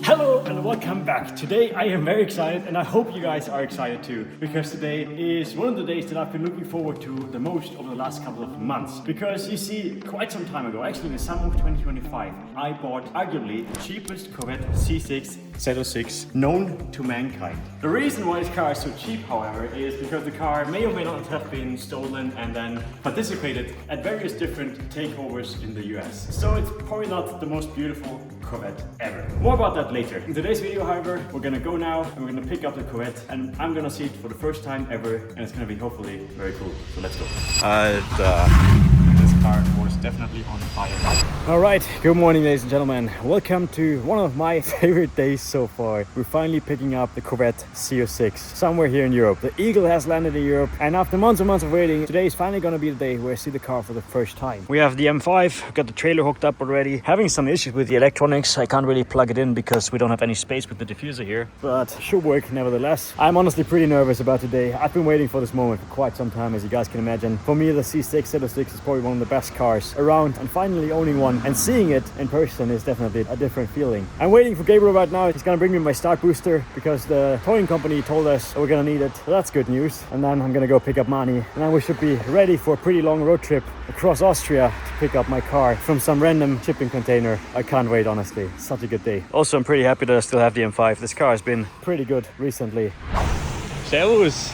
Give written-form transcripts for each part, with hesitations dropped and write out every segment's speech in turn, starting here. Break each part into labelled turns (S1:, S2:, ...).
S1: Hello and welcome back. Today I am very excited and I hope you guys are excited too, because today is one of the days that I've been looking forward to the most over the last couple of months. Because you see, quite some time ago, actually in the summer of 2025, I bought arguably the cheapest Corvette C6 Z06 known to mankind. The reason why this car is so cheap, however, is because the car may or may not have been stolen and then participated at various different takeovers in the US. So it's probably not the most beautiful Corvette ever. More about that later. In today's video, however, we're gonna go now and we're gonna pick up the Corvette and I'm gonna see it for the first time ever and it's gonna be hopefully very cool. So let's go. This car was definitely on fire. Alright, good morning ladies and gentlemen. Welcome to one of my favorite days so far. We're finally picking up the Corvette C06 somewhere here in Europe. The Eagle has landed in Europe and after months and months of waiting, today is finally gonna be the day where I see the car for the first time. We have the M5, got the trailer hooked up already. Having some issues with the electronics. I can't really plug it in because we don't have any space with the diffuser here, but should work nevertheless. I'm honestly pretty nervous about today. I've been waiting for this moment for quite some time, as you guys can imagine. For me, the C6 Z06 is probably one of the best cars around, and finally owning one and seeing it in person is definitely a different feeling. I'm waiting for Gabriel right now. He's gonna bring me my start booster because the towing company told us we're gonna need it. So that's good news. And then I'm gonna go pick up Mani, and then we should be ready for a pretty long road trip across Austria to pick up my car from some random shipping container. I can't wait, honestly. Such a good day. Also, I'm pretty happy that I still have the M5. This car has been pretty good recently. Servus!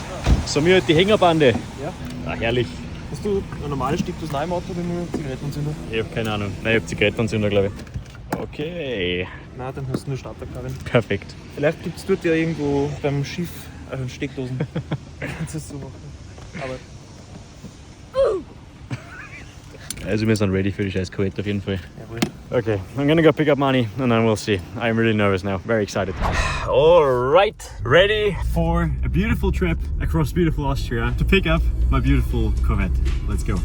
S1: So mir die Hängerbande.
S2: Ja.
S1: Ah, herrlich.
S2: Hast du einen normalen Steckdose im Auto oder nur Zigarettenanzünder?
S1: Ich habe keine Ahnung. Nein, ich habe Zigarettenanzünder, glaube ich. Okay.
S2: Nein, dann hast du nur Starterkabel.
S1: Perfekt.
S2: Vielleicht gibt es dort ja irgendwo beim Schiff Steckdosen. Kannst du das so machen. Aber
S1: Also wir sind ready für die scheiß Corvette auf jeden Fall.
S2: jawohl.
S1: Okay, I'm gonna go pick up Mani and then we'll see. I'm really nervous now, very excited. Alright, ready for a beautiful trip across beautiful Austria to pick up my beautiful Corvette. Let's go.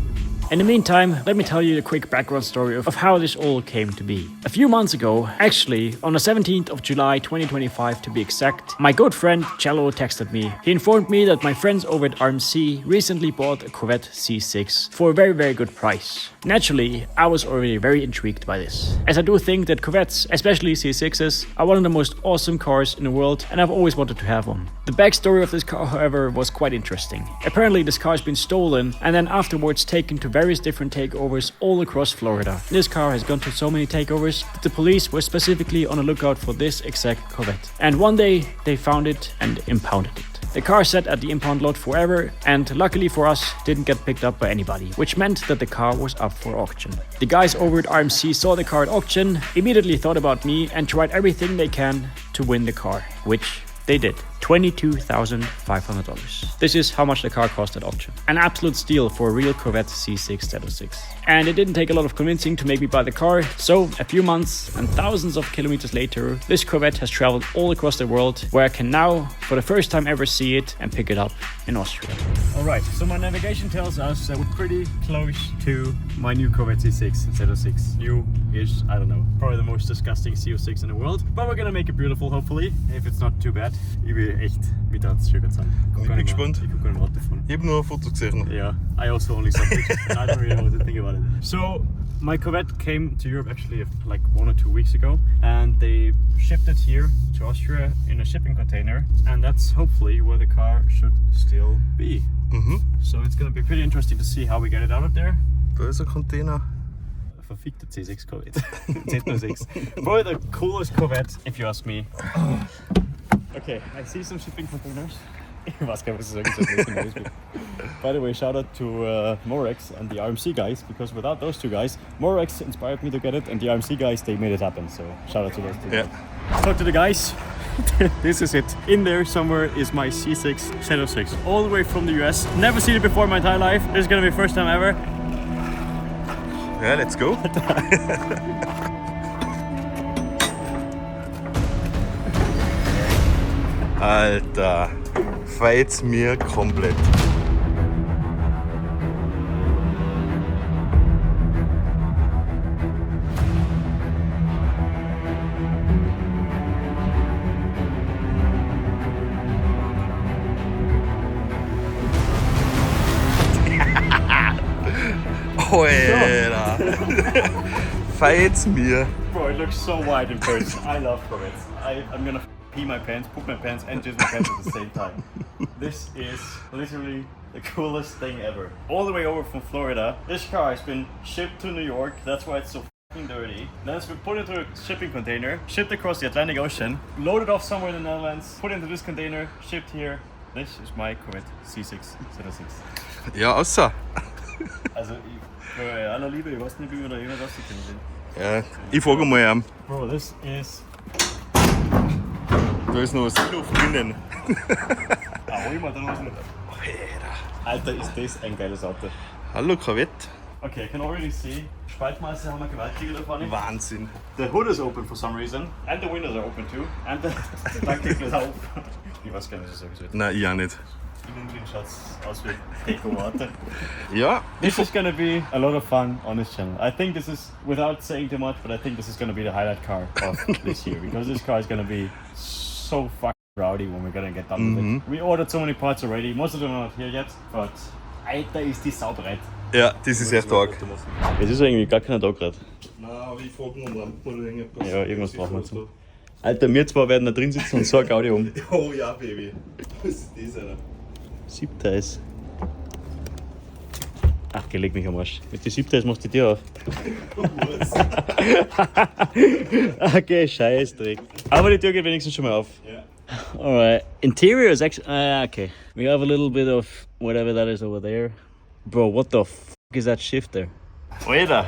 S1: In the meantime, let me tell you a quick background story of how this all came to be. A few months ago, actually on the 17th of July 2025 to be exact, my good friend Cello texted me. He informed me that my friends over at RMC recently bought a Corvette C6 for a very good price. Naturally, I was already very intrigued by this, as I do think that Corvettes, especially C6s, are one of the most awesome cars in the world and I've always wanted to have one. The backstory of this car, however, was quite interesting. Apparently this car has been stolen and then afterwards taken to various different takeovers all across Florida. This car has gone to so many takeovers that the police were specifically on the lookout for this exact Corvette. And one day they found it and impounded it. The car sat at the impound lot forever and luckily for us didn't get picked up by anybody, which meant that the car was up for auction. The guys over at RMC saw the car at auction, immediately thought about me and tried everything they can to win the car, which they did. $22,500. This is how much the car cost at auction. An absolute steal for a real Corvette C6 Z06. And it didn't take a lot of convincing to make me buy the car, so a few months and thousands of kilometers later, this Corvette has traveled all across the world, where I can now, for the first time ever, see it and pick it up in Austria. Alright, so my navigation tells us that we're pretty close to my new Corvette C6 Z06. New-ish, I don't know. Probably the most disgusting C06 in the world, but we're gonna make it beautiful, hopefully, if it's not too bad. Ich will echt wieder ans Stück sein.
S3: Ich bin gespannt.
S1: Ich gucke Auto fahren.
S3: Ich habe nur Fotos gesehen.
S1: Yeah, I also only saw pictures and I don't really know what to think about it. So, my Corvette came to Europe actually like 1 or 2 weeks ago and they shipped it here to Austria in a shipping container and that's hopefully where the car should still be. So it's gonna be pretty interesting to see how we get it out of there.
S3: Da ist ein Container.
S1: Verfickte C6 Corvette. Z06. Probably the coolest Corvette if you ask me. Okay, I see some shipping containers. By the way, shout out to Morex and the RMC guys, because without those two guys, Morex inspired me to get it and the RMC guys, they made it happen. So shout out to those two guys. Talk to the guys. This is it. In there somewhere is my C6 Z06, all the way from the US. Never seen it before in my entire life. This is gonna be first time ever.
S3: Ja, let's go. Alter, feit's mir komplett.
S1: Alter.
S3: Feit's mir.
S1: Bro, it looks so wide in person. I love Corvettes. I'm gonna pee my pants, poop my pants, and jizz my pants at the same time. This is literally the coolest thing ever. All the way over from Florida. This car has been shipped to New York. That's why it's so fucking dirty. Then it's been put into a shipping container, shipped across the Atlantic Ocean, loaded off somewhere in the Netherlands, put into this container, shipped here. This is my Corvette C6 Z06.
S3: Ja, außer.
S1: Also, bei aller Liebe, ich weiß nicht, wie wir da irgendwas rausgekommen sind.
S3: Ja, ich frage mal.
S1: Bro, this is...
S3: Da ist noch Silof drinnen.
S1: Hol mal da draußen. Alter, ist das ein geiles Auto.
S3: Hallo Corvette.
S1: Okay, I can already see. Spaltmaße haben wir gewaltig da vorne.
S3: Wahnsinn.
S1: The hood is open for some reason. And the windows are open too. And the Tankdeckel ist auf. Ich weiß gar nicht, was ich sagen soll.
S3: Nein, ich auch nicht.
S1: Innen drin schaut's aus wie Deko-Water.
S3: Ja,
S1: This is gonna be a lot of fun on this channel. I think this is, without saying too much, but I think this is gonna be the highlight car of this year. Because this car is gonna be so fucking rowdy when we're gonna get done with it. We ordered so many parts already. Most of them are not here yet. But Alter, ist die Sau bereit.
S3: ja, das ist echt arg.
S1: Es ist irgendwie gar keiner da gerade.
S3: Nein, aber ich frage noch mal.
S1: Ja, irgendwas brauchen wir zu. Alter, wir zwei werden da drin sitzen und so ein Gaudi um.
S3: Oh ja, Baby. Was ist das, Alter?
S1: 7. ist. Ach, leg mich am Arsch. Mit die 7. ist, machst du die Tür auf. Okay, Scheißdreck. Aber die Tür geht wenigstens schon mal auf.
S3: Ja.
S1: Alright. Interior is actually. Okay. We have a little bit of whatever that is over there. Bro, what the f is that shift there? Alter!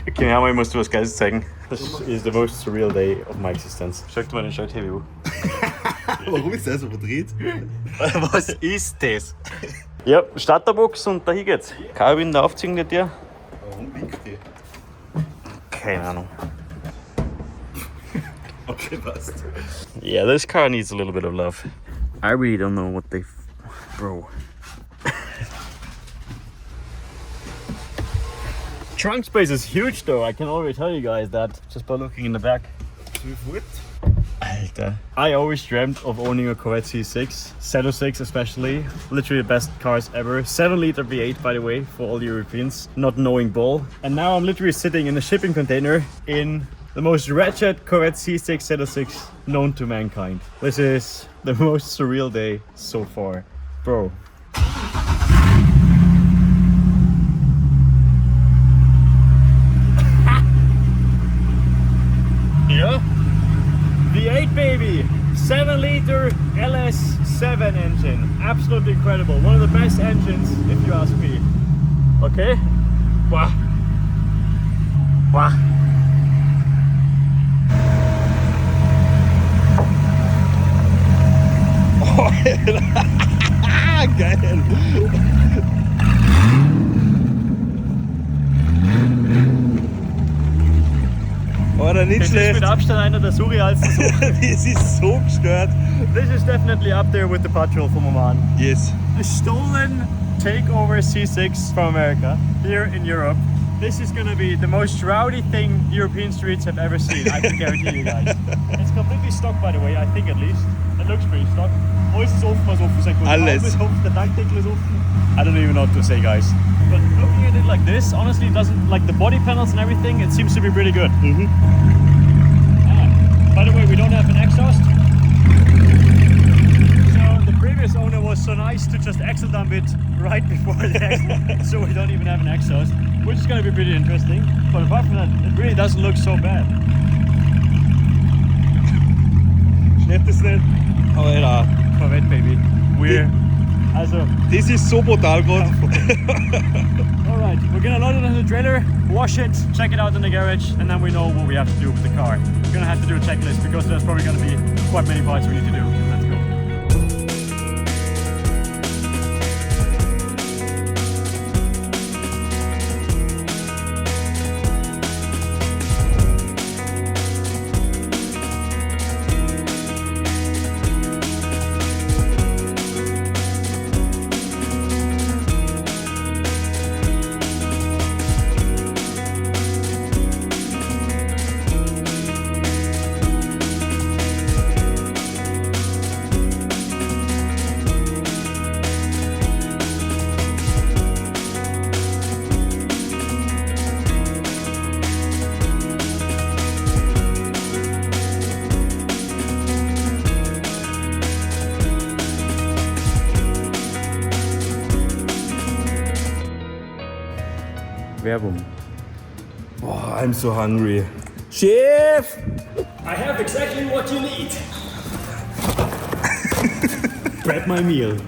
S1: Okay, ich muss dir was Geiles zeigen. This is the most surreal day of my existence. Schau dir mal den Schalt Heavy.
S3: Warum ist der so verdreht?
S1: Was ist das? Ja, Starterbox und dahin geht's. Kann ich wieder aufziehen, die Tür?
S3: Warum winkt die?
S1: Keine Ahnung.
S3: Okay, passt.
S1: Yeah, this car needs a little bit of love. I really don't know what they... Bro. Trunk space is huge though, I can already tell you guys that just by looking in the back.
S3: Wie viel?
S1: Alter. I always dreamt of owning a Corvette C6, Z06 especially. Literally the best cars ever. 7-liter V8 by the way, for all Europeans, not knowing bull. And now I'm literally sitting in a shipping container in the most wretched Corvette C6 Z06 known to mankind. This is the most surreal day so far. Bro. Yeah. V8 baby, 7-liter LS7 engine, absolutely incredible. One of the best engines, if you ask me. Okay. Wow. Wow.
S3: Oh, geil. Oder nicht
S1: Das ist
S3: schlecht.
S1: mit Abstand einer der surrealsten Sachen.
S3: Das ist so gestört.
S1: This is definitely up there with the Patrol from Oman.
S3: Yes.
S1: The stolen takeover C6 from America here in Europe. This is gonna be the most rowdy thing European streets have ever seen, I can guarantee you guys. It's completely stock by the way, I think at least. It looks pretty stock. Alles ist offen, was offen sein kann.
S3: Alles.
S1: Der Raum ist offen, der Tankdeckel ist offen. I don't even know what to say, guys. But looking at it like this, honestly, it doesn't, like the body panels and everything, it seems to be pretty good. By the way, we don't have an exhaust. So the previous owner was so nice to just axle dump it right before the exit, so we don't even have an exhaust, which is going to be pretty interesting. But apart from that, it really doesn't look so bad.
S3: Schleppt es nicht? Alter.
S1: Corvette, baby. We're... Also...
S3: Das ist so brutal gerade.
S1: Alright, we're gonna load it on the trailer, wash it, check it out in the garage, and then we know what we have to do with the car. We're gonna have to do a checklist because there's probably gonna be quite many parts we need to do. Let's go. Werbung.
S3: Oh, I'm so hungry. Chef!
S1: I have exactly what you need. Prep my meal.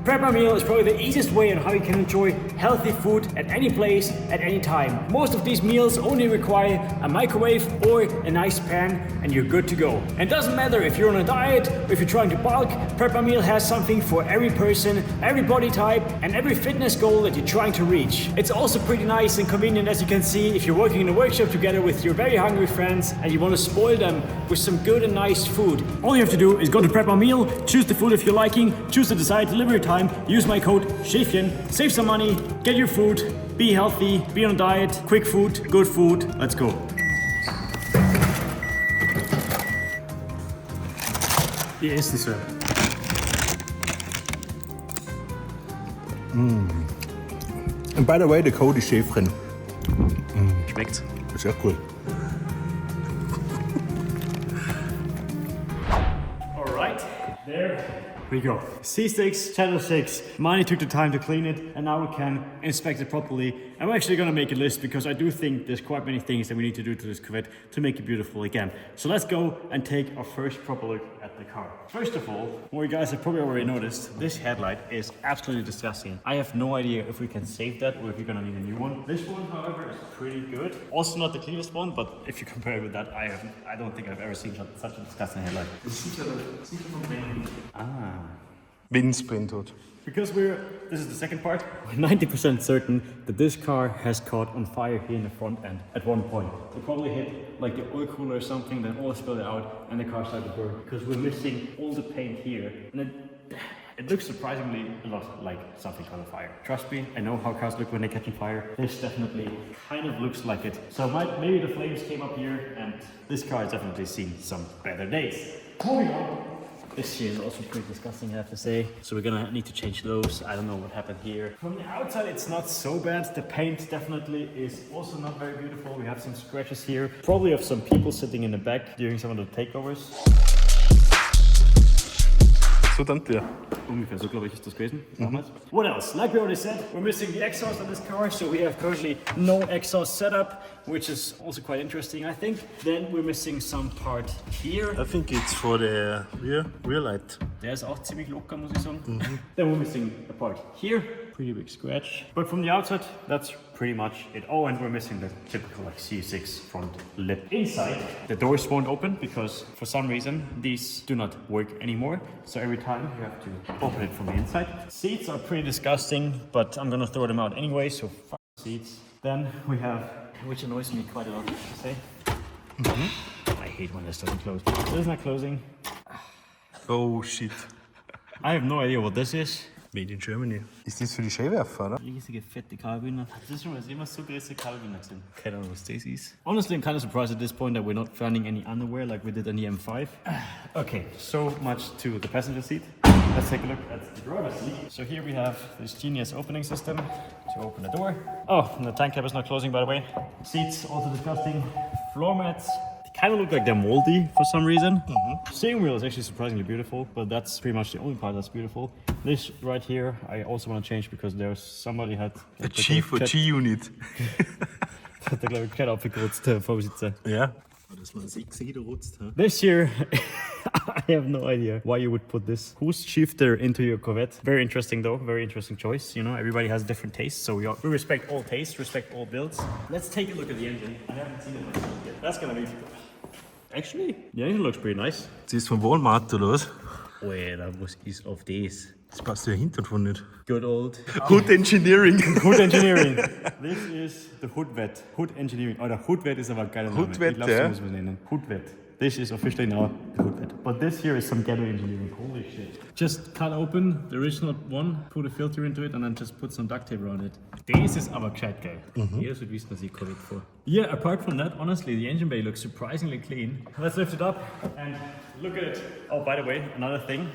S1: Prep my meal is probably the easiest way on how you can enjoy healthy food at any place, at any time. Most of these meals only require a microwave or a nice pan and you're good to go. And it doesn't matter if you're on a diet or if you're trying to bulk, Prep my meal has something for every person, every body type and every fitness goal that you're trying to reach. It's also pretty nice and convenient, as you can see, if you're working in a workshop together with your very hungry friends and you want to spoil them with some good and nice food. All you have to do is go to Prep my meal, choose the food if you're liking, choose the desired delivery time, use my code SCHäFchen, save some money, get your food, be healthy, be on a diet, quick food, good food, let's go. Hier ist es.
S3: And by the way, the code is SCHäFchen.
S1: Schmeckt's?
S3: Sehr cool.
S1: Alright, there we go. C6 Z06. Mani took the time to clean it and now we can inspect it properly. I'm actually gonna make a list because I do think there's quite many things that we need to do to this Corvette to make it beautiful again. So let's go and take our first proper look at the car. First of all, what you guys have probably already noticed, this headlight is absolutely disgusting. I have no idea if we can save that or if you're gonna need a new one. This one, however, is pretty good. Also not the cleanest one, but if you compare it with that, I don't think I've ever seen such a disgusting headlight.
S3: Windsprint.
S1: Because this is the second part, we're 90% certain that this car has caught on fire here in the front end at one point. It probably hit like the oil cooler or something, then all spilled out and the car started to burn because we're missing all the paint here. And it looks surprisingly a lot like something caught on fire. Trust me, I know how cars look when they catch on fire. This definitely kind of looks like it. So maybe the flames came up here and this car has definitely seen some better days. Moving on. This here is also pretty disgusting, I have to say. So we're gonna need to change those. I don't know what happened here. From the outside, it's not so bad. The paint definitely is also not very beautiful. We have some scratches here, probably of some people sitting in the back during some of the takeovers.
S3: So danke dir.
S1: Ungefähr so, glaube ich, ist das gewesen. What else? Like we already said, we're missing the exhaust on this car, so we have currently no exhaust setup, which is also quite interesting, I think. Then we're missing some part here.
S3: I think it's for the rear light.
S1: Der ist auch ziemlich locker, muss ich sagen. Then we're missing a part here. Pretty big scratch. But from the outside, that's pretty much it. Oh, and we're missing the typical like C6 front lip. Inside, the doors won't open because for some reason these do not work anymore. So every time you have to open it from the inside. Seats are pretty disgusting, but I'm gonna throw them out anyway, so fuck seats. Then we have, which annoys me quite a lot, to say. I hate when this doesn't close. This is not closing.
S3: Oh shit.
S1: I have no idea what this is.
S3: Made in Germany. Ist das für die Scheinwerfer, oder?
S1: Riesige, fette Kabelbinder. Das ist schon mal immer so große Kabelbinder sind. Keine Ahnung, was das ist. Honestly, I'm kind of surprised at this point that we're not finding any underwear like we did on the M5. Okay, so much to the passenger seat. Let's take a look at the driver's seat. So here we have this genius opening system to open the door. Oh, and the tank cap is not closing, by the way. Seats, also disgusting. Floor mats. Kind of look like they're moldy for some reason. Steering wheel is actually surprisingly beautiful, but that's pretty much the only part that's beautiful. This right here, I also want to change because there's somebody had
S3: A G for G-Unit.
S1: hat glaube ich kein abgekürzt, der Vorbesitzer.
S3: Ja. Das war 6 gerutzt.
S1: This here, I have no idea why you would put this boost shifter into your Corvette. Very interesting though, very interesting choice. You know, everybody has different tastes, so we respect all tastes, respect all builds. Let's take a look at the engine. I haven't seen it myself yet. That's gonna be... Actually, the engine looks pretty nice.
S3: Das ist von Walmart oder was?
S1: Alter, was ist auf das?
S3: Das passt ja hinten von nicht.
S1: Good old...
S3: Hood Engineering.
S1: Hood Engineering. This is the Hoodvet. Hood Engineering. Oh, der Hoodvet ist aber ein geiler Name.
S3: Hoodvet,
S1: ich glaube, so muss man nennen. Hoodvet. This is officially now the Hoodvet. But this here is some ghetto engineering. Holy shit. Just cut open the original one, put a filter into it and then just put some duct tape around it. Das ist aber gescheit geil. Jeder sollte wissen, dass ich Corvette fahre. Yeah, apart from that, honestly, the engine bay looks surprisingly clean. Let's lift it up and look at it. Oh, by the way, another thing,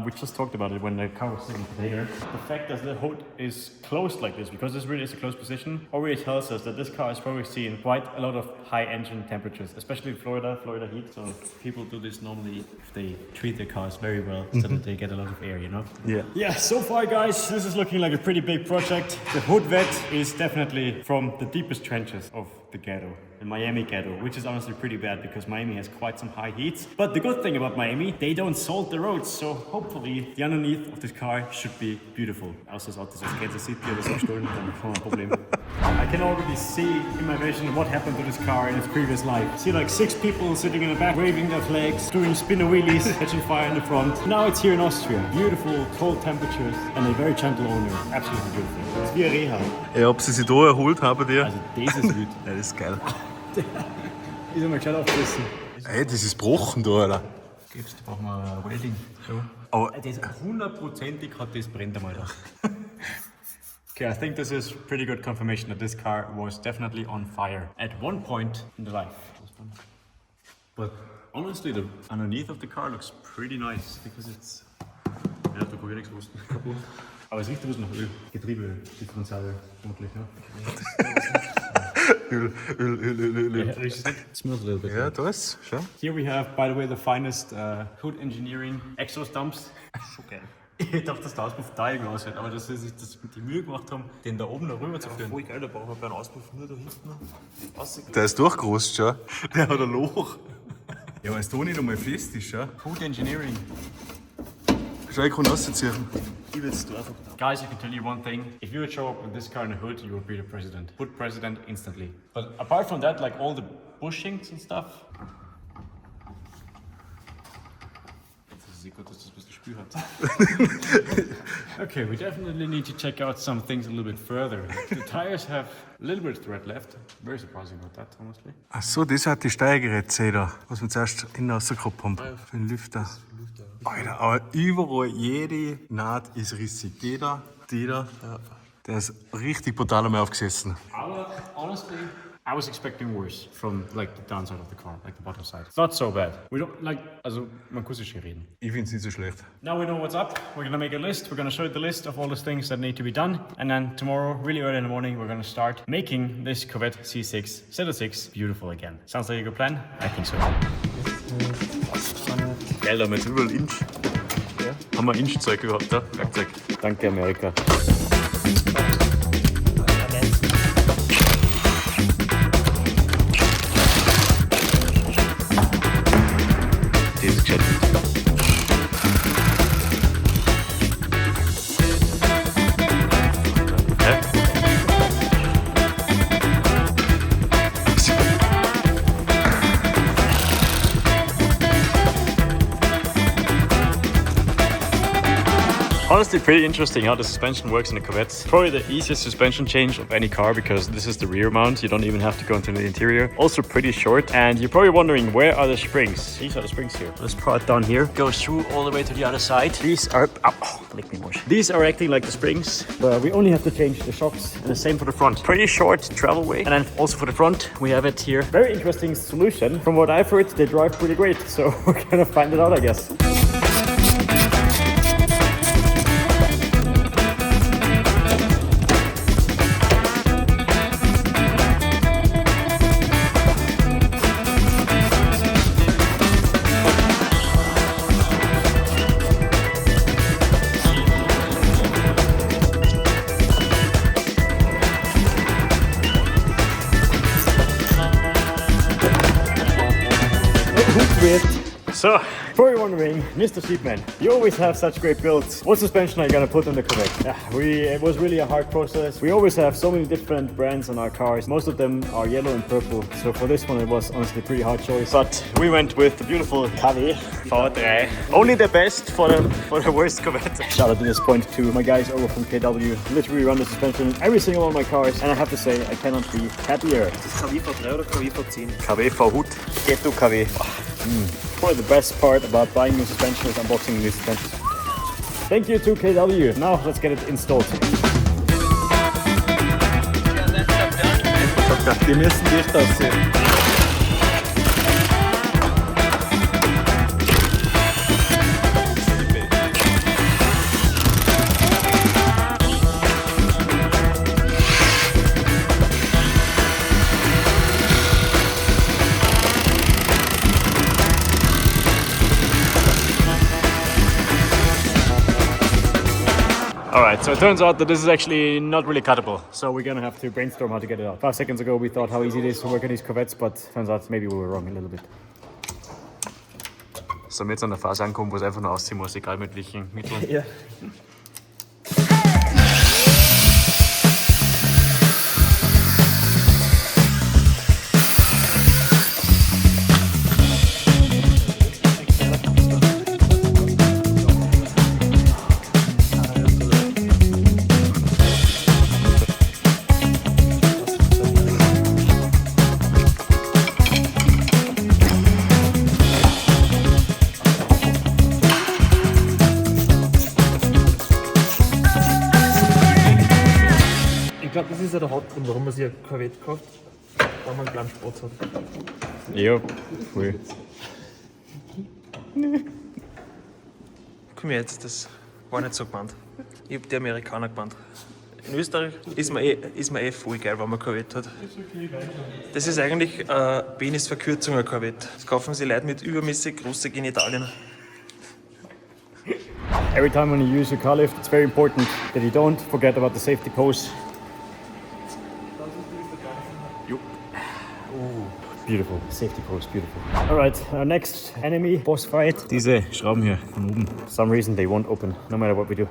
S1: we just talked about it when the car was sitting together. The fact that the hood is closed like this, because this really is a closed position, already tells us that this car is probably seeing quite a lot of high engine temperatures, especially in Florida heat. So people do this normally if they treat their cars very well, so that they get a lot of air, you know?
S2: Yeah.
S1: Yeah, so far guys, this is looking like a pretty big project. The hood vet is definitely from the deepest trenches of the ghetto, the Miami ghetto, which is honestly pretty bad because Miami has quite some high heats. But the good thing about Miami, they don't salt the roads, so hopefully the underneath of this car should be beautiful. Außer das Auto ist Kansas City oder so gestohlen, dann kein Problem. I can already see in my vision what happened to this car in its previous life. See like 6 people sitting in the back, waving their flags, doing spinner wheelies, catching fire in the front. Now it's here in Austria. Beautiful, cold temperatures and a very gentle owner. Absolutely beautiful. It's wie ein Reha.
S2: Ja, ob sie sich da erholt haben, dir?
S1: Also das ist wütend.
S2: Ja, das ist geil.
S1: Ist einmal gescheit aufgerissen.
S2: Ey, das ist gebrochen da, Alter.
S1: Gibst du, brauchen wir Welding. So.
S2: Aber
S1: Das 100%ig hat das brennt einmal da. Okay, I think this is pretty good confirmation that this car was definitely on fire at one point in the life. But honestly, the underneath of the car looks pretty nice because it's. Ja, da kann ich nichts wussten. Aber es riecht ein bisschen nach Öl. Getriebe, Differential, vermutlich, ne?
S2: Öl.
S1: Yeah, it smells a little bit.
S2: Ja, das, schau.
S1: Here we have, by the way, the finest hood engineering exhaust dumps.
S2: Schon geil.
S1: Ich dachte, dass der Auspuff da irgendwie aussieht, aber dass sie sich das mit die Mühe gemacht haben, den da oben noch rüber zu führen.
S2: Voll geil, da brauchen wir keinen Auspuff, nur da hinten. Der ist durchgerostet, schau. Der hat ein Loch. Ja, weil es da nicht einmal fest ist, schau.
S1: Hood engineering.
S2: Schau, ich kann rausziehen.
S1: Ich will es einfach. Guys, I can tell you one thing. If you would show up with this car in a hood, you would be the president. Hood president instantly. But apart from that, like all the bushings and stuff. Gut, dass das ein bisschen Spür hat. Okay, we definitely need to check out some things a little bit further. The tires have a little bit of thread left. Very surprising about that, honestly.
S2: Ach so, das hat die Steuergerätszähler, was wir zuerst innen rausgehabt haben. Für den Lüfter. Alter, aber überall, jede Naht ist rissig. Jeder, der ist richtig brutal einmal aufgesessen.
S1: Aber honestly, I was expecting worse from like the downside of the car, like the bottom side. It's not so bad. We don't like, also man kann sich hier reden.
S2: Ich finde es nicht so schlecht.
S1: Now we know what's up. We're gonna make a list. We're gonna show you the list of all the things that need to be done. And then tomorrow, really early in the morning, we're gonna start making this Corvette C6 Z06 beautiful again. Sounds like a good plan? I think so.
S2: Geil, da haben wir jetzt überall Inch. Ja. Haben wir Inch-Zeug gehabt, da? Werkzeug.
S1: Danke, Amerika.
S2: Das ist gescheit.
S1: Honestly, pretty interesting how the suspension works in a Corvette. Probably the easiest suspension change of any car because this is the rear mount. You don't even have to go into the interior. Also pretty short. And you're probably wondering, where are the springs? These are the springs here. Let's prod down here. Goes through all the way to the other side. These are, lick me more. These are acting like the springs, but we only have to change the shocks. And the same for the front. Pretty short travel way. And then also for the front, we have it here. Very interesting solution. From what I've heard, they drive pretty great. So we're gonna find it out, I guess. So, for you wondering, Mr. Sheepman, you always have such great builds. What suspension are you gonna put on the Corvette? It was really a hard process. We always have so many different brands on our cars. Most of them are yellow and purple. So for this one, it was honestly a pretty hard choice. But we went with the beautiful KW V3. Only the best for the worst Corvette. Shout out to this point to my guys over from KW. Literally run the suspension in every single one of my cars. And I have to say, I cannot be happier.
S2: KW V3 oder KW V10?
S1: KW V-Hut. Get to KW. Probably the best part about buying new suspension is unboxing new suspension. Thank you to KW. Now let's get it installed.
S2: Stärker.
S3: Die müssen dicht aussehen.
S1: Alright, so it turns out that this is actually not really cuttable. So we're gonna have to brainstorm how to get it out. 5 seconds ago we thought how easy it is to work on these Corvettes, but turns out maybe we were wrong a little bit.
S2: So, wir jetzt an der Phase ankommen, wo es einfach nur ausziehen muss, egal mit welchen Mitteln.
S3: Ja.
S4: Ich glaube, das ist ja der Hauptgrund, warum man sich ein Corvette kauft, weil man einen kleinen Spaß hat.
S1: Ja, cool.
S4: Komm jetzt, das war nicht so gemeint. Ich habe die Amerikaner gemeint. In Österreich ist mir eh voll geil, wenn man ein Corvette hat. Das ist eigentlich eine Penisverkürzung, ein Corvette. Das kaufen sie Leute mit übermäßig großen Genitalien.
S1: Every time when you use a car lift, it's very important that you don't forget about the safety pose. Beautiful. Safety pose, beautiful. Alright, our next enemy, boss fight. Diese Schrauben hier von oben. For some reason they won't open, no matter what we do.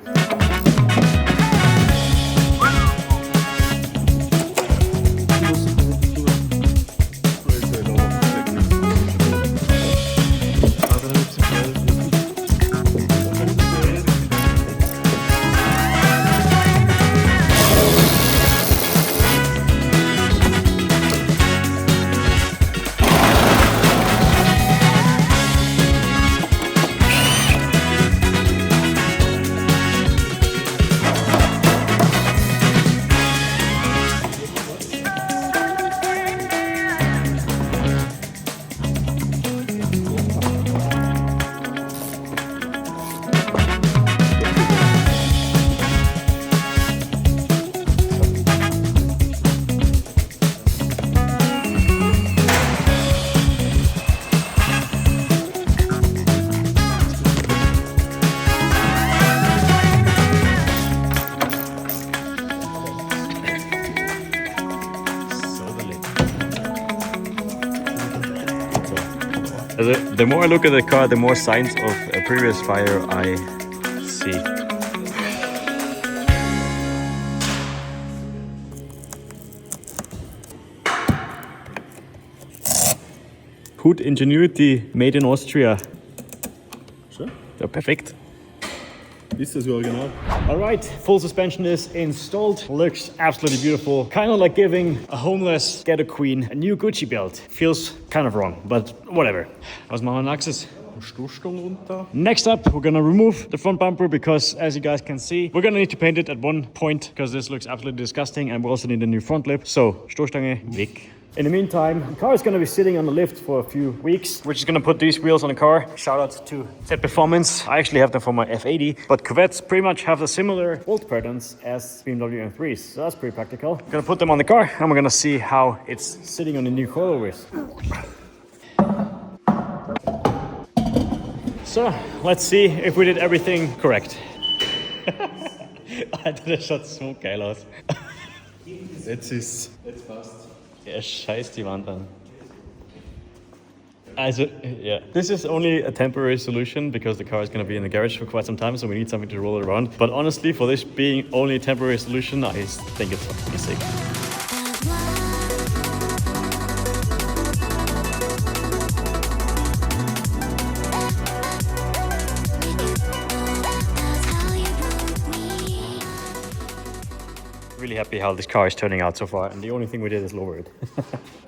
S1: Also, the more I look at the car, the more signs of a previous fire I see. Hood Ingenuity made in Austria.
S3: Schon?
S1: Ja, perfekt.
S3: Ist das original?
S1: Alright, full suspension is installed. Looks absolutely beautiful. Kind of like giving a homeless ghetto queen a new Gucci belt. Feels kind of wrong, but whatever. Was machen wir nächstes?
S3: Stoßstange runter.
S1: Next up, we're gonna remove the front bumper because, as you guys can see, we're gonna need to paint it at one point because this looks absolutely disgusting and we also need a new front lip. So, Stoßstange, weg. In the meantime, the car is going to be sitting on the lift for a few weeks. We're just going to put these wheels on the car. Shout out to Z Performance. I actually have them for my F80, but Corvettes pretty much have the similar bolt patterns as BMW M3s, so that's pretty practical. I'm going to put them on the car and we're going to see how it's sitting on the new coilovers. So, let's see if we did everything correct. Alter, das schaut so geil aus.
S3: Jetzt passt.
S1: Ja, scheiß die Wand an. Also, yeah. This is only a temporary solution because the car is going to be in the garage for quite some time, so we need something to roll it around. But honestly, for this being only a temporary solution, I think it's fucking sick. Really happy how this car is turning out so far, and the only thing we did is lower it.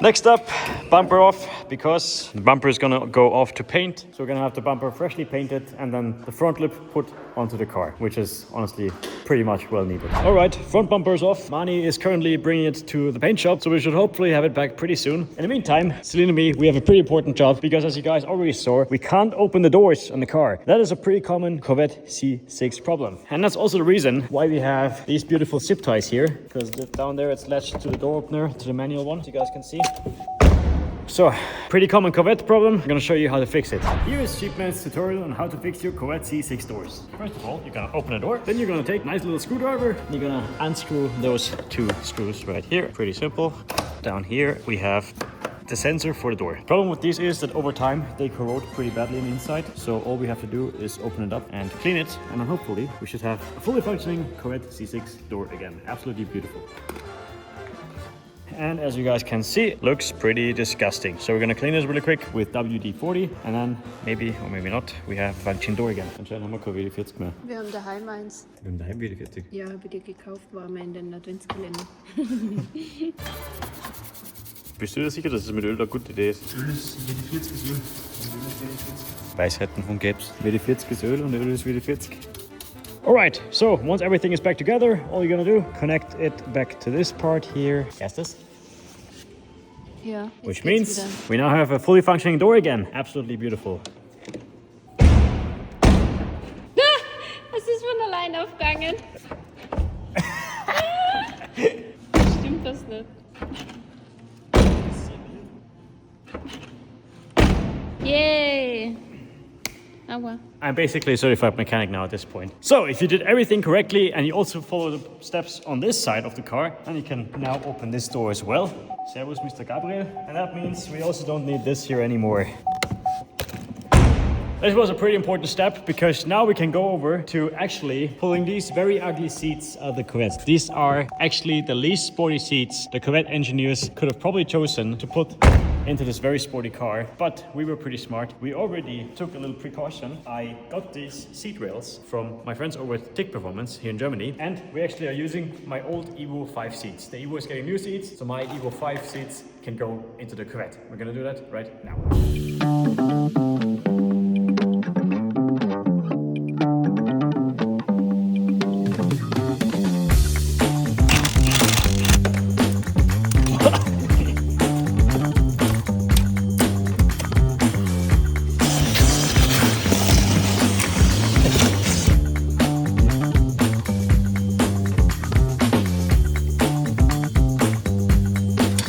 S1: Next up, bumper off, because the bumper is gonna go off to paint. So we're gonna have the bumper freshly painted and then the front lip put onto the car, which is honestly pretty much well needed. All right, front bumper is off. Mani is currently bringing it to the paint shop, so we should hopefully have it back pretty soon. In the meantime, Celine and me, we have a pretty important job, because as you guys already saw, we can't open the doors on the car. That is a pretty common Corvette C6 problem. And that's also the reason why we have these beautiful zip ties here, because down there it's latched to the door opener, to the manual one, as you guys can see. So, pretty common Corvette problem. I'm gonna show you how to fix it. Here is Sheepman's tutorial on how to fix your Corvette C6 doors. First of all, you're gonna open a door, then you're gonna take a nice little screwdriver, and you're gonna unscrew those two screws right here. Pretty simple. Down here we have the sensor for the door. Problem with these is that over time they corrode pretty badly on the inside, so all we have to do is open it up and clean it, and then hopefully we should have a fully functioning Corvette C6 door again. Absolutely beautiful. And as you guys can see, it looks pretty disgusting. So we're gonna clean this really quick with WD-40, and then maybe, or maybe not, we have a functioning door again. Anscheinend haben wir keine WD-40 mehr.
S5: Wir haben daheim eins.
S1: Wir haben daheim WD-40.
S5: Ja, habe ich dir gekauft, war mal in den Adventskalender.
S1: Bist du dir sicher, dass es mit Öl eine gute Idee ist?
S2: Öl ist WD-40 Öl.
S1: Weisheiten von Gabs. WD-40 ist Öl und Öl ist WD-40. Alright, so once everything is back together, all you're gonna do, connect it back to this part here. Yes, this?
S5: Ja.
S1: Which means we now have a fully functioning door again. Absolutely beautiful.
S5: Es ist von allein aufgegangen. Stimmt das nicht? Yay! Aua.
S1: I'm basically a certified mechanic now at this point. So if you did everything correctly and you also follow the steps on this side of the car, then you can now open this door as well. Servus, Mr. Gabriel. And that means we also don't need this here anymore. This was a pretty important step, because now we can go over to actually pulling these very ugly seats out of the Corvette. These are actually the least sporty seats the Corvette engineers could have probably chosen to put into this very sporty car, but we were pretty smart. We already took a little precaution. I got these seat rails from my friends over at TIC Performance here in Germany, and we actually are using my old Evo 5 seats. The Evo is getting new seats, so my Evo 5 seats can go into the Corvette. We're gonna do that right now.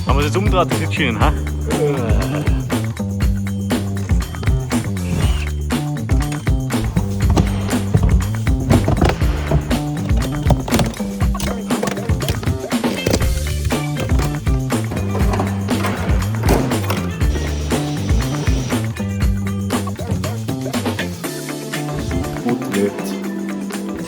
S1: Haben wir jetzt umgedreht, das ist schön, ha?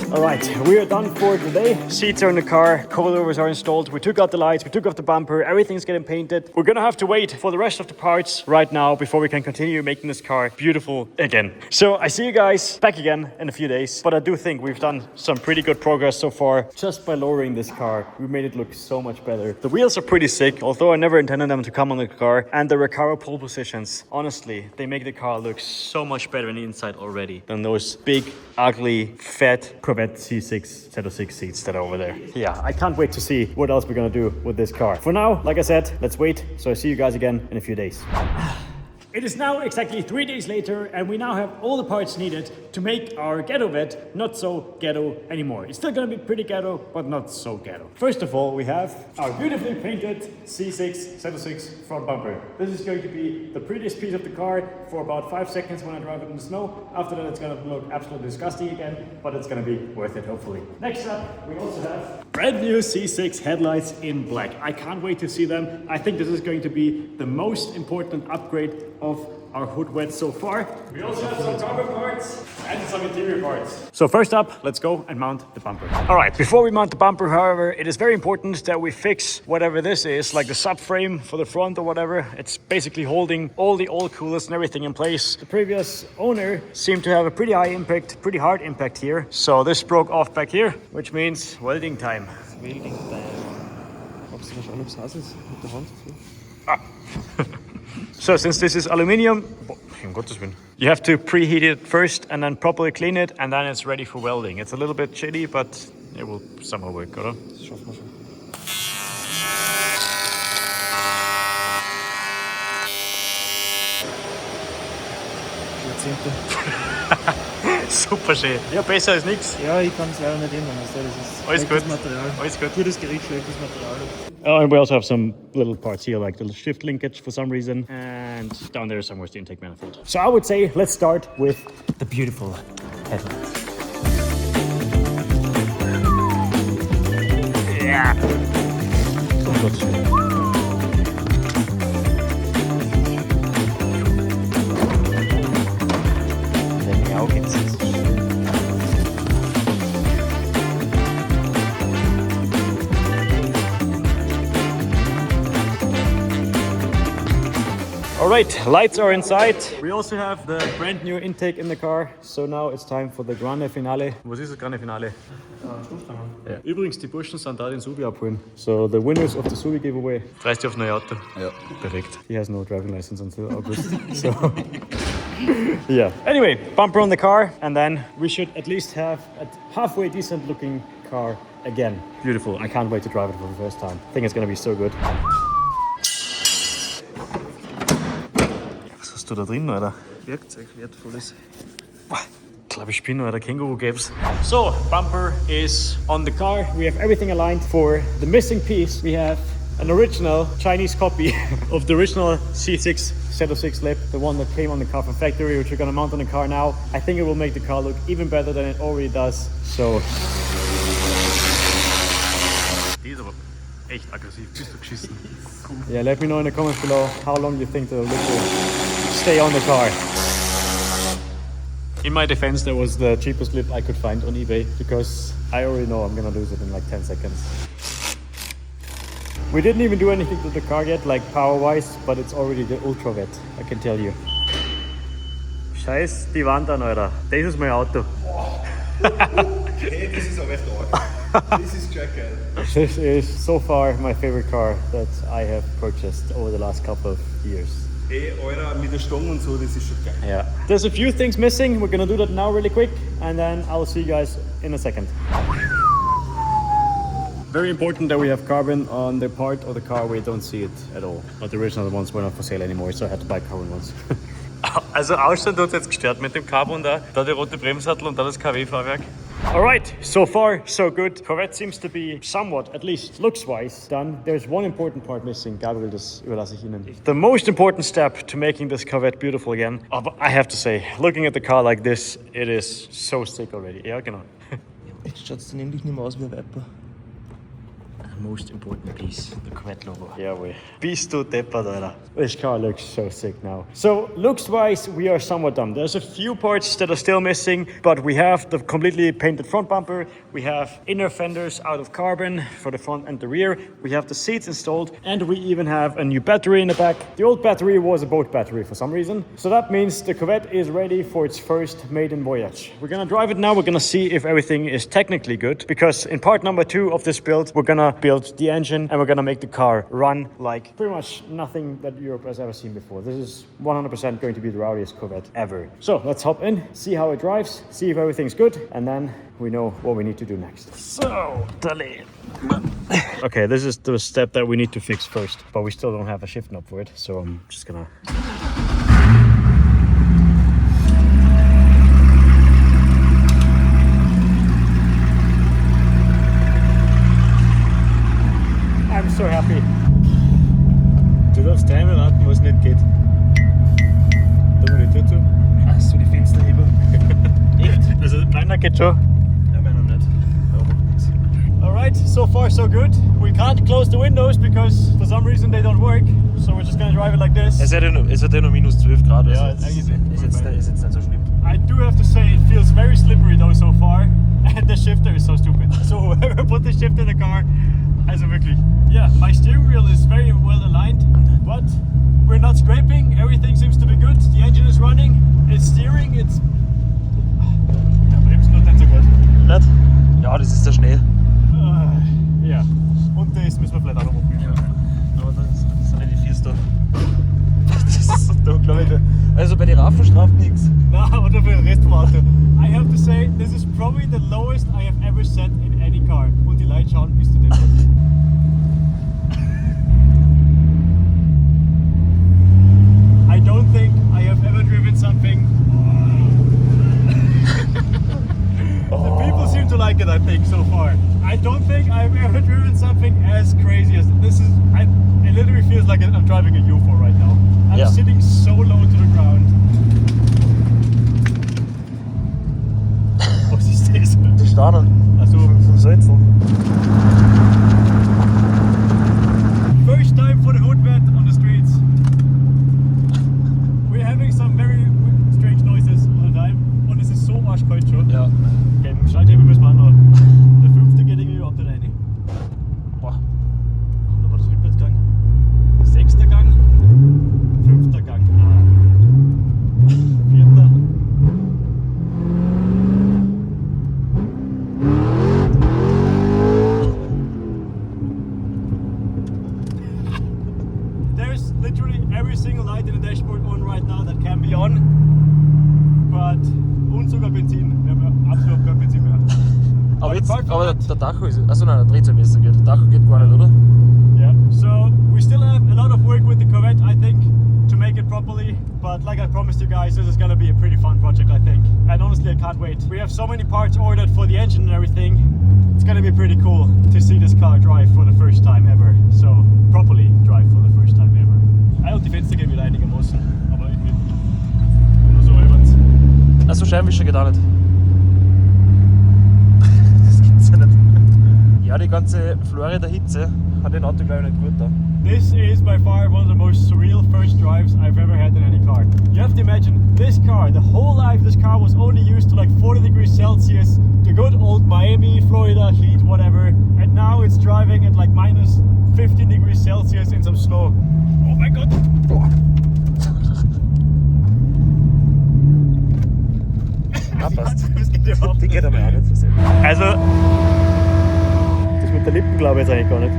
S1: Alright, we are done for today. Seats are in the car, coilovers are installed, we took out the lights, we took off the bumper, everything's getting painted. We're gonna have to wait for the rest of the parts right now before we can continue making this car beautiful again. So I see you guys back again in a few days, but I do think we've done some pretty good progress so far. Just by lowering this car, we made it look so much better. The wheels are pretty sick, although I never intended them to come on the car, and the Recaro pole positions, honestly, they make the car look so much better on the inside already than those big, ugly, fat Corvette C6 Z06 seats that are over there. Yeah, I can't wait to see what else we're gonna do with this car. For now, like I said, let's wait. So I see you guys again in a few days. It is now exactly 3 days later, and we now have all the parts needed to make our ghetto vet not so ghetto anymore. It's still gonna be pretty ghetto, but not so ghetto. First of all, we have our beautifully painted C6 Z06 front bumper. This is going to be the prettiest piece of the car for about 5 seconds when I drive it in the snow. After that, it's gonna look absolutely disgusting again, but it's gonna be worth it, hopefully. Next up, we also have brand new C6 headlights in black. I can't wait to see them. I think this is going to be the most important upgrade of our hood wet so far. We also have some carbon parts and some interior parts. So first up, let's go and mount the bumper. All right, before we mount the bumper, however, it is very important that we fix whatever this is, like the subframe for the front or whatever. It's basically holding all the old coolers and everything in place. The previous owner seemed to have a pretty high impact, pretty hard impact here. So this broke off back here, which means welding time. Welding time.
S4: schauen, ob es heiß ist mit der Hand.
S1: So since this is aluminium, um Gottes Willen, you have to preheat it first and then properly clean it and then it's ready for welding. It's a little bit shitty, but it will somehow work, oder?
S4: Das schaffen wir schon.
S1: Super schön. Ja, besser als nichts.
S4: Ja, ich kann es leider nicht ändern. Das ist
S1: Alles
S4: schlechtes
S1: gut.
S4: Material.
S1: Alles gut.
S4: Gutes Gerät, schlechtes Material.
S1: Oh, and we also have some little parts here, like the shift linkage for some reason. And down there somewhere is the intake manifold. So I would say let's start with the beautiful headlights. Yeah. Oh, Gottes Willen. All right, lights are inside. We also have the brand new intake in the car. So now it's time for the Grande Finale. Was ist das Grande Finale? Ja. Übrigens, die Burschen sind da den Subi abholen. So the winners of the Subi giveaway. Freust du auf neue Auto? Ja. Perfekt. He has no driving license until August. So yeah. Anyway, bumper on the car, and then we should at least have a halfway decent looking car again. Beautiful. I can't wait to drive it for the first time. I think it's gonna be so good. Was hast du da drin, Alter?
S4: Werkzeug, wertvolles.
S1: Ich glaube, ich bin nur der Känguru Games. So, bumper is on the car. We have everything aligned. For the missing piece, we have an original Chinese copy of the original C6 Z06 lip, the one that came on the car from factory, which we're gonna mount on the car now. I think it will make the car look even better than it already does. So.
S2: Die ist aber echt aggressiv. Bist du geschissen?
S1: Yeah, let me know in the comments below how long you think the look will stay on the car. In my defense, that was the cheapest lip I could find on eBay because I already know I'm gonna lose it in like 10 seconds. We didn't even do anything to the car yet, like power-wise, but it's already the Ultravette, I can tell you. Scheiß die Wand an, Alter. Das ist mein Auto.
S3: Hey, this is aber echt arg. This is jackal.
S1: This is so far my favorite car that I have purchased over the last couple of years.
S3: Hey, Alter, mit der Stange und so, das ist schon geil.
S1: Yeah. There's a few things missing. We're gonna do that now really quick, and then I'll see you guys in a second. Very important that we have carbon on the part of the car where you don't see it at all. But the original ones were not for sale anymore, so I had to buy carbon ones.
S2: Also Ausstand hat es jetzt gestört mit dem Carbon da die rote Bremssattel und da das KW-Fahrwerk.
S1: Alright, so far so good. Corvette seems to be somewhat, at least looks-wise, done. There's one important part missing. Gabriel, das überlasse ich Ihnen. The most important step to making this Corvette beautiful again. Oh, but I have to say, looking at the car like this, it is so sick already. Ja, genau.
S4: Jetzt schaut es dann nämlich nicht mehr aus wie ein Viper.
S1: Most important piece, the Corvette logo. Yeah, we. Bist du deppert, Alter. This car looks so sick now. So, looks-wise, we are somewhat done. There's a few parts that are still missing, but we have the completely painted front bumper. We have inner fenders out of carbon for the front and the rear. We have the seats installed, and we even have a new battery in the back. The old battery was a boat battery for some reason. So that means the Corvette is ready for its first maiden voyage. We're gonna drive it now. We're gonna see if everything is technically good, because in part number 2 of this build, we're gonna build the engine and we're gonna make the car run like pretty much nothing that Europe has ever seen before. This is 100% going to be the rowdiest Corvette ever. So let's hop in, see how it drives, see if everything's good, and then we know what we need to do next. So, okay, this is the step that we need to fix first, but we still don't have a shift knob for it, so I'm just gonna... I'm so happy.
S2: Du darfst dreimal warten, was nicht geht. Da mal die Tür zu.
S4: Hast du die Fensterheber?
S1: Echt? Also meiner geht schon.
S4: Ja, meiner nicht. Aber macht nichts.
S1: Alright, so far so good. We can't close the windows because for some reason they don't work. So we're just gonna drive it like this.
S4: Es hat ja nur minus 12 Grad.
S1: Ja,
S4: also
S1: eigentlich
S4: ist jetzt nicht so schlimm.
S1: I do have to say it feels very slippery though so far. And the shifter is so stupid. So whoever put the shifter in the car, also wirklich. Yeah, my steering wheel is very well aligned, but we're not scraping. Everything seems to be good. The engine is running. It's steering. It's... Ja, bremsen tut nicht so gut.
S4: Nicht? Ja, das ist der Schnee.
S1: Ja. Und das müssen wir vielleicht auch noch probieren.
S4: Kilometer. Also bei den Raffen straft nichts.
S1: Na, oder für den Rest vom Auto. I have to say, this is probably the lowest I have ever set in any car. Und die Leute schauen bis zu dem Punkt. I don't think I have ever driven something. The people seem to like it, I think, so far. I don't think I've ever driven something as crazy as this is. It literally feels like I'm driving a UFO right now. I'm sitting so low to the ground. Was ist das?
S4: Die Stahlen.
S1: Also,
S4: Vom Salzeln.
S1: first time for the hoodvet on the streets. We're having some very strange noises all the time. Und es ist so arschkalt schon.
S4: Ja.
S1: Okay, Schalthebel müssen wir auch noch. Der 5. geht irgendwie überhaupt nicht rein.
S4: Boah.
S1: Da war das Rückwärtsgang. 6. Gang. 5. Gang. 4. There's literally every single light in the dashboard on right now that can be on. But und sogar Benzin. Wir haben absolut kein Benzin mehr.
S4: Aber, jetzt,
S1: apart from
S4: aber
S1: that-
S4: der Tacho ist. Achso, nein, der Drehzahlmesser geht. Der Tacho geht gar nicht, oder?
S1: Yeah, so we still have a lot of work with the Corvette, I think, to make it properly. But like I promised you guys, this is gonna be a pretty fun project, I think. And honestly, I can't wait. We have so many parts ordered for the engine and everything. It's gonna be pretty cool to see this car drive for the first time ever. So, properly drive for the first time ever. I die Fenster gehen wieder einigermaßen, aber ich bin nur so halbwegs.
S4: Achso, Scheibenwischer geht auch nicht. Das gibt's ja nicht. Ja, die ganze Florida-Hitze hat den Auto, glaube ich, nicht gut da.
S1: This is by far one of the most surreal first drives I've ever had in any car. You have to imagine, this car, the whole life this car was only used to like 40 degrees Celsius, the good old Miami, Florida heat, whatever, and now it's driving at like minus 15 degrees Celsius in some snow. Oh my god!
S4: Ah, passt.
S1: Das geht überhaupt
S4: Die
S1: nicht.
S4: geht aber auch nicht.
S1: Also, das mit der Lippen glaube ich jetzt eigentlich gar nicht.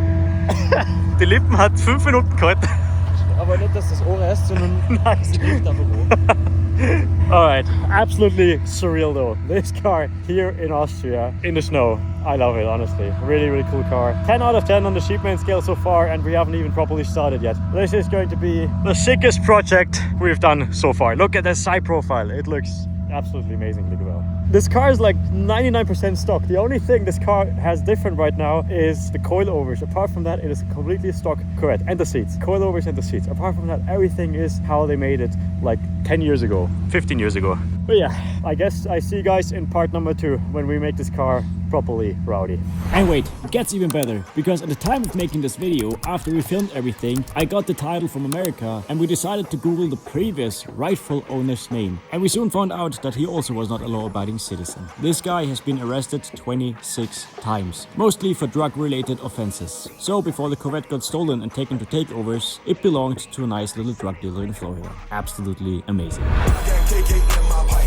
S1: Die Lippen hat 5 Minuten gehalten.
S4: Aber nicht, dass das Ohr reißt, sondern es liegt einfach hoch.
S1: Alright, absolutely surreal though. This car here in Austria in the snow. I love it, honestly. Really, really cool car. 10 out of 10 on the sheepman scale so far, and we haven't even properly started yet. This is going to be the sickest project we've done so far. Look at the side profile. It looks absolutely amazingly well. This car is like 99% stock. The only thing this car has different right now is the coilovers. Apart from that, it is a completely stock Corvette. And the seats. Coilovers and the seats. Apart from that, everything is how they made it like 10 years ago, 15 years ago. But yeah, I guess I see you guys in part number 2 when we make this car properly rowdy.
S6: And wait, it gets even better, because at the time of making this video, after we filmed everything, I got the title from America and we decided to Google the previous rightful owner's name. And we soon found out that he also was not a law-abiding citizen. This guy has been arrested 26 times, mostly for drug-related offenses. So before the Corvette got stolen and taken to takeovers, it belonged to a nice little drug dealer in Florida. Absolutely amazing.
S7: I got KK in my pocket.